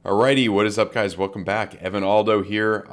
Alrighty, what is up, guys? Welcome back. Evan Aldo here.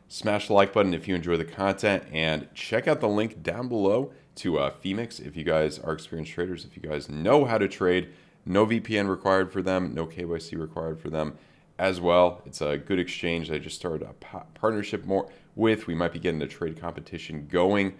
Smash the like button if you enjoy the content, and check out the link down below to PHEMEX if you guys are experienced traders. If you guys know how to trade, no VPN required for them, no KYC required for them as well. It's a good exchange. I just started a partnership more with. We might be getting a trade competition going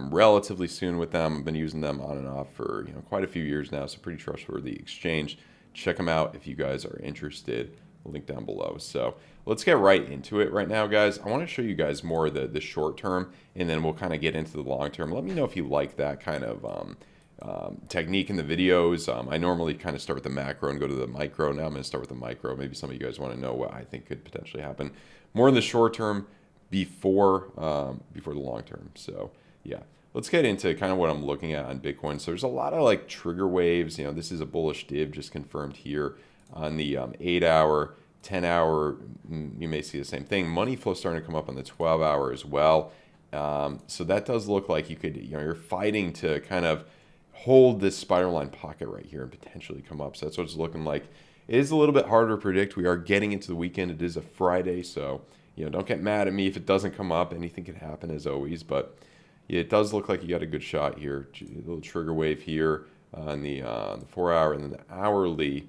relatively soon with them. I've been using them on and off for quite a few years now, so pretty trustworthy exchange. Check them out if you guys are interested. Link down below. So let's get right into it right now, guys. I want to show you guys more of the short term, and then we'll kind of get into the long term. Let me know if you like that kind of technique in the videos. I normally kind of start with the macro and go to the micro. Now I'm going to start with the micro. Maybe some of you guys want to know what I think could potentially happen more in the short term before the long term. So yeah, let's get into kind of what I'm looking at on Bitcoin. So there's a lot of like trigger waves. This is a bullish div just confirmed here on the 8-hour, 10-hour. You may see the same thing. Money flow starting to come up on the 12-hour as well. So that does look like you could, you're fighting to kind of hold this spiral line pocket right here and potentially come up. So that's what it's looking like. It is a little bit harder to predict. We are getting into the weekend. It is a Friday, so don't get mad at me if it doesn't come up. Anything can happen as always, but yeah, it does look like you got a good shot here. A little trigger wave here on the 4-hour, and then the hourly.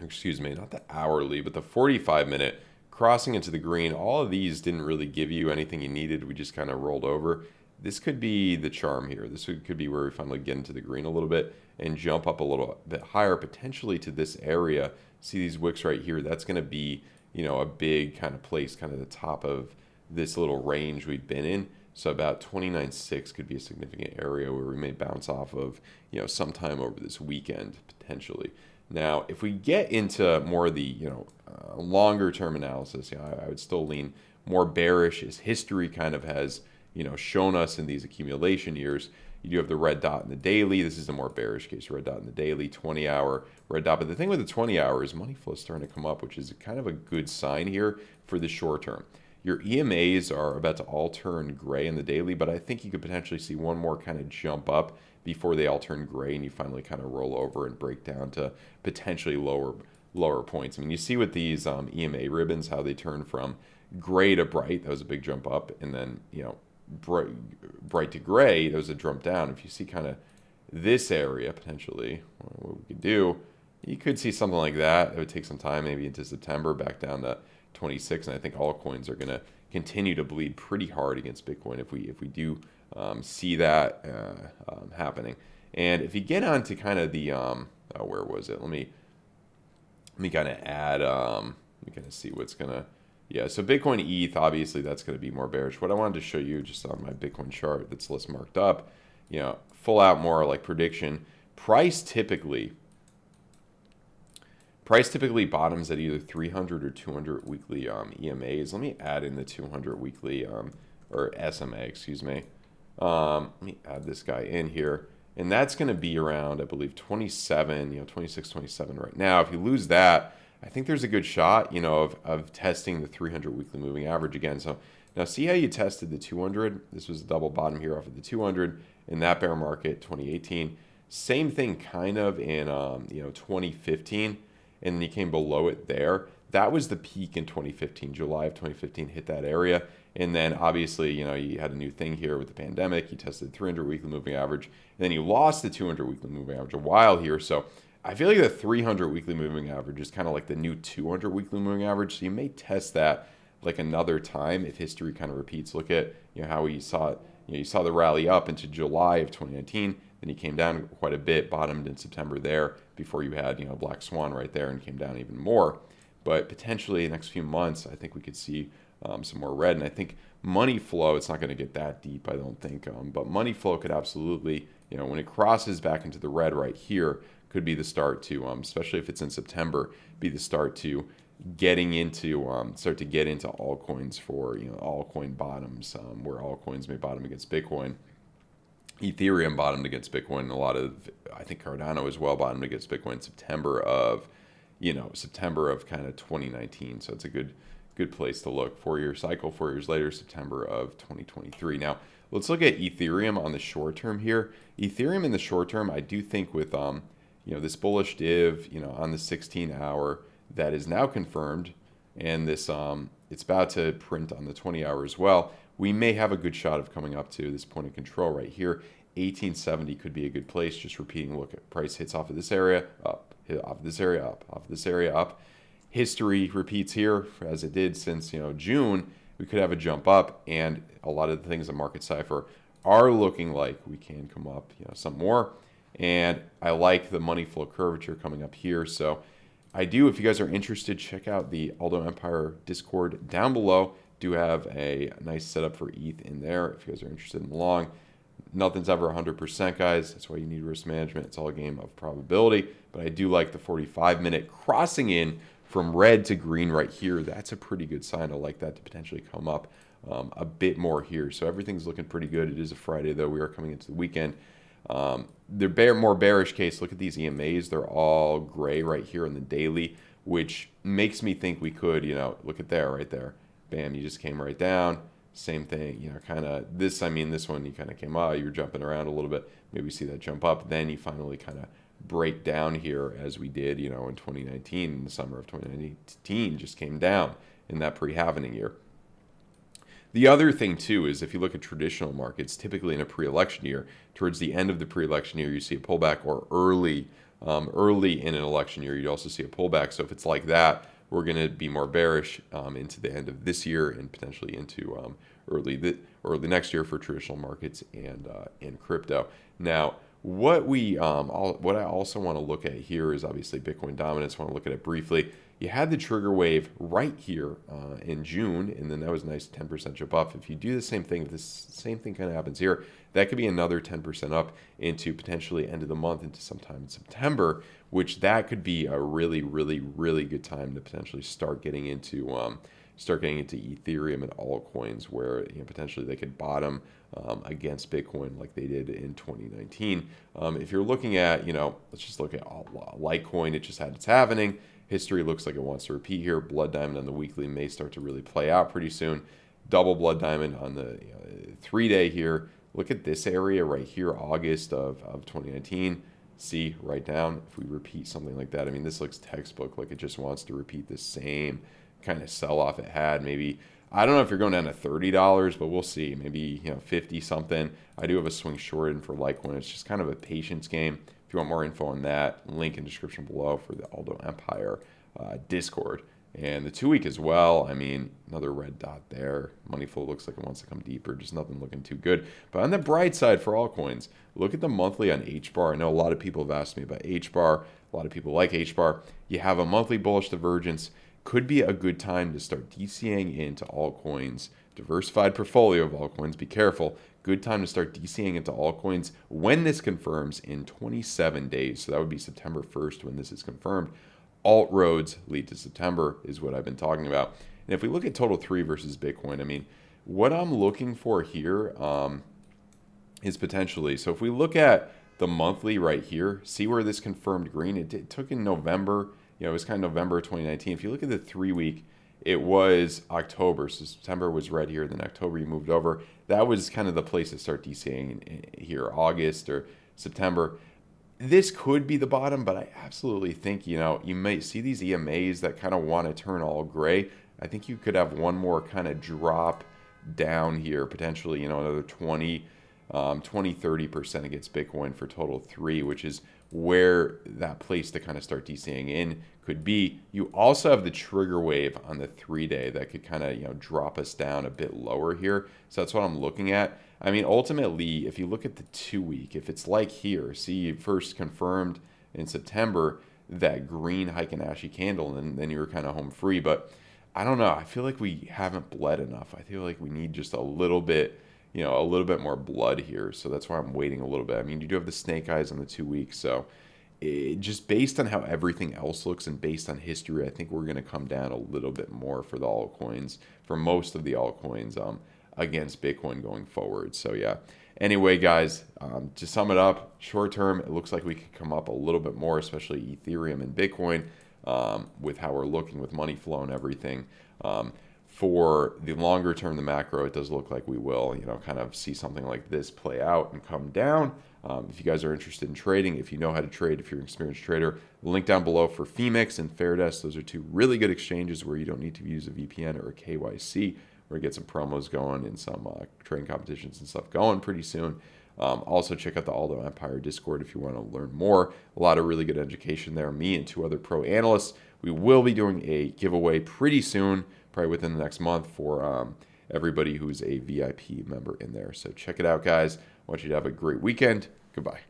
Excuse me, not the hourly, but the 45-minute crossing into the green. All of these didn't really give you anything you needed. We just kind of rolled over. This could be the charm here. This could be where we finally get into the green a little bit and jump up a little bit higher, potentially to this area. See these wicks right here? That's going to be, a big kind of place, kind of the top of this little range we've been in. So about 29.6 could be a significant area where we may bounce off of, sometime over this weekend, potentially. Now, if we get into more of the longer term analysis, I would still lean more bearish, as history kind of has shown us in these accumulation years. You do have the red dot in the daily. This is a more bearish case. Red dot in the daily, 20-hour red dot. But the thing with the 20-hour is money flow is starting to come up, which is kind of a good sign here for the short term. Your EMAs are about to all turn gray in the daily, but I think you could potentially see one more kind of jump up before they all turn gray and you finally kind of roll over and break down to potentially lower points. I mean, you see with these EMA ribbons how they turn from gray to bright. That was a big jump up, and then bright to gray, that was a jump down. If you see kind of this area potentially, what we could do, you could see something like that. It would take some time, maybe into September, back down to 26, and I think altcoins are going to continue to bleed pretty hard against Bitcoin if we do see that happening. And if you get on to kind of the where was it? Let me kind of add. Let me kind of see what's gonna. Yeah, so Bitcoin ETH, obviously that's going to be more bearish. What I wanted to show you just on my Bitcoin chart that's less marked up, full out more like prediction. Price typically bottoms at either 300 or 200 weekly EMAs. Let me add in the 200 weekly or SMA, excuse me. Let me add this guy in here. And that's going to be around, I believe, 27, 26, 27 right now. If you lose that, I think there's a good shot, of testing the 300 weekly moving average again. So now see how you tested the 200? This was a double bottom here off of the 200 in that bear market, 2018. Same thing kind of in, 2015, and then you came below it there. That was the peak in 2015. July of 2015 hit that area. And then obviously, you had a new thing here with the pandemic. You tested 300 weekly moving average, and then you lost the 200 weekly moving average a while here. So I feel like the 300 weekly moving average is kind of like the new 200 weekly moving average. So you may test that like another time if history kind of repeats. Look at how we saw it. You saw the rally up into July of 2019. Then you came down quite a bit, bottomed in September there before you had Black Swan right there and came down even more. But potentially in the next few months, I think we could see some more red. And I think money flow, it's not going to get that deep, I don't think. But money flow could absolutely, when it crosses back into the red right here, could be the start to, especially if it's in September, be the start to getting into, start to get into altcoins for, altcoin bottoms, where altcoins may bottom against Bitcoin. Ethereum bottomed against Bitcoin. A lot of, I think Cardano as well bottomed against Bitcoin in September of kind of 2019. So it's a good place to look. 4-year cycle, 4 years later, September of 2023. Now, let's look at Ethereum on the short term here. Ethereum in the short term, I do think with this bullish div, on the 16-hour, that is now confirmed, and this it's about to print on the 20-hour as well, we may have a good shot of coming up to this point of control right here. 1870 could be a good place. Just repeating, look at price hits off of this area, up, hit off of this area, up, off of this area, up. History repeats here as it did since June. We could have a jump up, and a lot of the things in Market Cipher are looking like we can come up some more. And I like the money flow curvature coming up here. So I do, if you guys are interested, check out the Aldo Empire Discord down below. Do have a nice setup for ETH in there if you guys are interested in the long. Nothing's ever 100%, guys. That's why you need risk management. It's all a game of probability. But I do like the 45-minute crossing in from red to green right here. That's a pretty good sign. I like that to potentially come up a bit more here. So everything's looking pretty good. It is a Friday, though. We are coming into the weekend. More bearish case, look at these EMAs. They're all gray right here in the daily, which makes me think we could, look at there, right there. Bam, you just came right down. Same thing, kind of this one, you kind of came out, you were jumping around a little bit. Maybe see that jump up. Then you finally kind of break down here as we did, in 2019, in the summer of 2019, just came down in that pre-halvening year. The other thing, too, is if you look at traditional markets, typically in a pre-election year, towards the end of the pre-election year, you see a pullback, or early in an election year, you'd also see a pullback. So if it's like that, we're going to be more bearish into the end of this year and potentially into early next year for traditional markets and in crypto. Now, what I also want to look at here is obviously Bitcoin dominance. I want to look at it briefly. You had the trigger wave right here in June, and then that was a nice 10% jump up. If you do the same thing, if this same thing kind of happens here, that could be another 10% up into potentially end of the month, into sometime in September, which that could be a really, really, really good time to potentially start getting into Ethereum and altcoins, where potentially they could bottom against Bitcoin like they did in 2019. If you're looking at, let's just look at Litecoin, it just had its halvening. History looks like it wants to repeat here. Blood diamond on the weekly may start to really play out pretty soon. Double blood diamond on the 3-day here. Look at this area right here, August of 2019. See right down. If we repeat something like that, this looks textbook, like it just wants to repeat the same kind of sell-off it had. Maybe, I don't know if you're going down to $30, but we'll see. Maybe 50 something. I do have a swing short in for Litecoin. It's just kind of a patience game. If you want more info on that, link in description below for the Aldo Empire Discord. And the 2-week as well, another red dot there. Money flow looks like it wants to come deeper, just nothing looking too good. But on the bright side for altcoins, look at the monthly on HBAR. I know a lot of people have asked me about HBAR. A lot of people like HBAR. You have a monthly bullish divergence. Could be a good time to start DCAing into altcoins. Diversified portfolio of altcoins, be careful. Good time to start DCAing into altcoins when this confirms in 27 days. So that would be September 1st when this is confirmed. Alt roads lead to September is what I've been talking about. And if we look at total 3 versus Bitcoin, what I'm looking for here is potentially, so if we look at the monthly right here, see where this confirmed green, it took in November, it was kind of November 2019. If you look at the 3-week, it was October. So September was red here, then October you moved over. That was kind of the place to start DCAing here, August or September. This could be the bottom, but I absolutely think, you might see these EMAs that kind of want to turn all gray. I think you could have one more kind of drop down here, potentially, another 30% against Bitcoin for total 3, which is where that place to kind of start DCAing in could be. You also have the trigger wave on the 3-day that could kind of, drop us down a bit lower here. So that's what I'm looking at. Ultimately, if you look at the 2-week, if it's like here, see, you first confirmed in September that green Heiken Ashi candle, and then you were kind of home free. But I don't know. I feel like we haven't bled enough. I feel like we need just a little bit more blood here. So that's why I'm waiting a little bit. You do have the snake eyes on the 2 weeks. So just based on how everything else looks and based on history, I think we're going to come down a little bit more for the altcoins, for most of the altcoins against Bitcoin going forward. So yeah. Anyway, guys, to sum it up, short term, it looks like we could come up a little bit more, especially Ethereum and Bitcoin, with how we're looking with money flow and everything. for the longer term, the macro, it does look like we will, kind of see something like this play out and come down. If you guys are interested in trading, if you know how to trade, if you're an experienced trader, the link down below for PHEMEX and FAIRDESK. Those are two really good exchanges where you don't need to use a VPN or a KYC. We're going to get some promos going and some trading competitions and stuff going pretty soon. Also, check out the Aldo Empire Discord if you want to learn more. A lot of really good education there. Me and two other pro analysts. We will be doing a giveaway pretty soon, probably within the next month, for everybody who's a VIP member in there. So check it out, guys. I want you to have a great weekend. Goodbye.